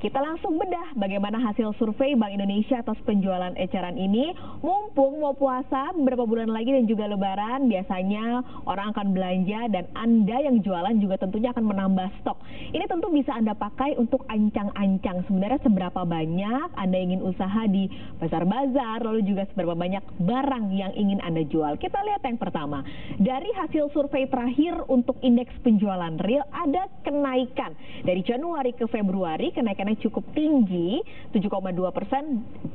Kita langsung bedah bagaimana hasil survei Bank Indonesia atas penjualan eceran ini. Mumpung mau puasa, beberapa bulan lagi dan juga lebaran, biasanya orang akan belanja dan Anda yang jualan juga tentunya akan menambah stok. Ini tentu bisa Anda pakai untuk ancang-ancang. Sebenarnya seberapa banyak Anda ingin usaha di bazar-bazar, lalu juga seberapa banyak barang yang ingin Anda jual. Kita lihat yang pertama. Dari hasil survei terakhir untuk indeks penjualan real, ada kenaikan. Dari Januari ke Februari, kenaikannya cukup tinggi, 7,2%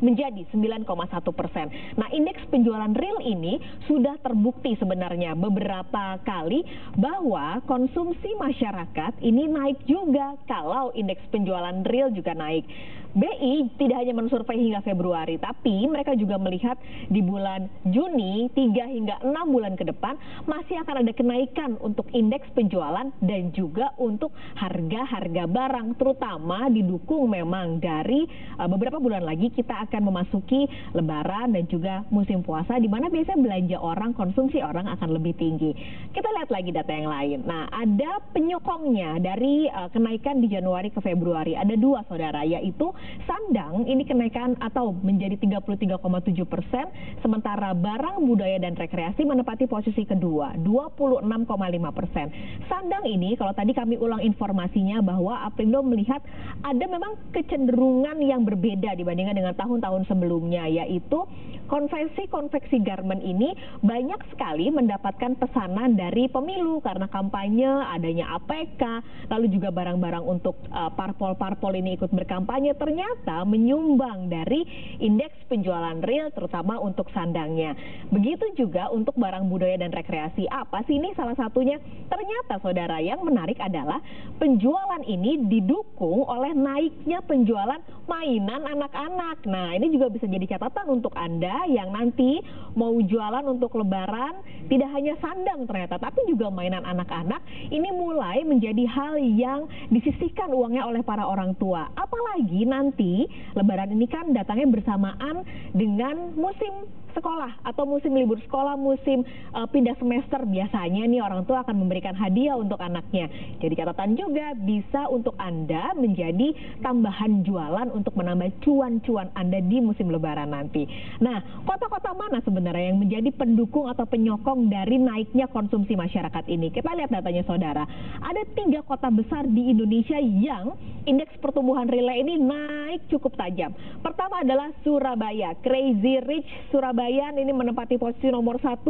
menjadi 9,1%. Nah, indeks penjualan real ini sudah terbukti sebenarnya beberapa kali bahwa konsumsi masyarakat ini naik juga kalau indeks penjualan real juga naik. BI tidak hanya mensurvei hingga Februari, tapi mereka juga melihat di bulan Juni 3 hingga 6 bulan ke depan masih akan ada kenaikan untuk indeks penjualan dan juga untuk harga-harga barang, terutama didukung memang dari beberapa bulan lagi kita akan memasuki lebaran dan juga musim puasa, di mana biasanya belanja orang, konsumsi orang akan lebih tinggi. Kita lihat lagi data yang lain. Nah, ada penyokongnya dari kenaikan di Januari ke Februari. Ada dua, saudara, yaitu sandang ini kenaikan atau menjadi 33,7%, sementara barang budaya dan rekreasi menempati posisi kedua, 26,5%. Sandang ini, kalau tadi kami ulang informasinya bahwa Aprindo melihat ada memang kecenderungan yang berbeda dibandingkan dengan tahun-tahun sebelumnya, yaitu konveksi garment ini banyak sekali mendapatkan pesanan dari pemilu karena kampanye, adanya APK, lalu juga barang-barang untuk parpol-parpol ini ikut berkampanye, ternyata menyumbang dari indeks penjualan real terutama untuk sandangnya. Begitu juga untuk barang budaya dan rekreasi. Apa sih ini salah satunya? Ternyata, saudara, yang menarik adalah penjualan ini didukung oleh naiknya penjualan mainan anak-anak. Nah, ini juga bisa jadi catatan untuk Anda yang nanti mau jualan untuk lebaran, tidak hanya sandang ternyata, tapi juga mainan anak-anak. Ini mulai menjadi hal yang disisihkan uangnya oleh para orang tua. Apalagi nanti lebaran ini kan datangnya bersamaan dengan musim sekolah atau musim libur sekolah, musim pindah semester. Biasanya nih orang tua akan memberikan hadiah untuk anaknya. Jadi catatan juga bisa untuk Anda menjadi tambahan jualan untuk menambah cuan-cuan Anda di musim lebaran nanti. Nah, kota-kota mana sebenarnya yang menjadi pendukung atau penyokong dari naiknya konsumsi masyarakat ini? Kita lihat datanya, saudara. Ada 3 kota besar di Indonesia yang indeks pertumbuhan real ini naik cukup tajam. Pertama adalah Surabaya. Crazy Rich Surabaya ini menempati posisi nomor 1,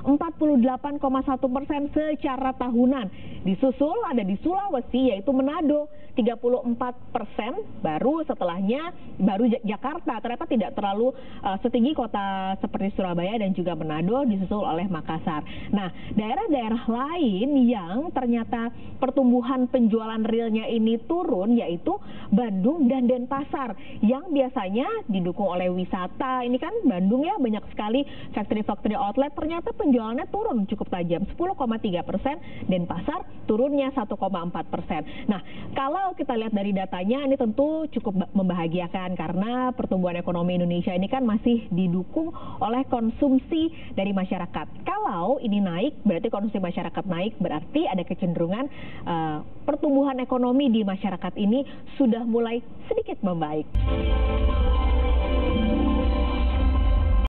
48,1% secara tahunan. Disusul ada di Sulawesi, yaitu Manado, 34%, baru setelahnya Jakarta. Ternyata tidak terlalu setinggi kota seperti Surabaya dan juga Manado, disusul oleh Makassar. Nah, daerah-daerah lain yang ternyata pertumbuhan penjualan realnya ini turun, yaitu Bandung dan Denpasar, yang biasanya didukung oleh wisata. Ini kan Bandung ya, banyak sekali factory outlet, ternyata penjualannya turun cukup tajam, 10,3%, Denpasar turunnya 1,4%. Nah, kalau kita lihat dari datanya, ini tentu cukup membahagiakan karena pertumbuhan ekonomi Indonesia ini kan masih didukung oleh konsumsi dari masyarakat. Kalau ini naik, berarti konsumsi masyarakat naik, berarti ada kecenderungan pertumbuhan ekonomi di masyarakat ini sudah mulai sedikit membaik.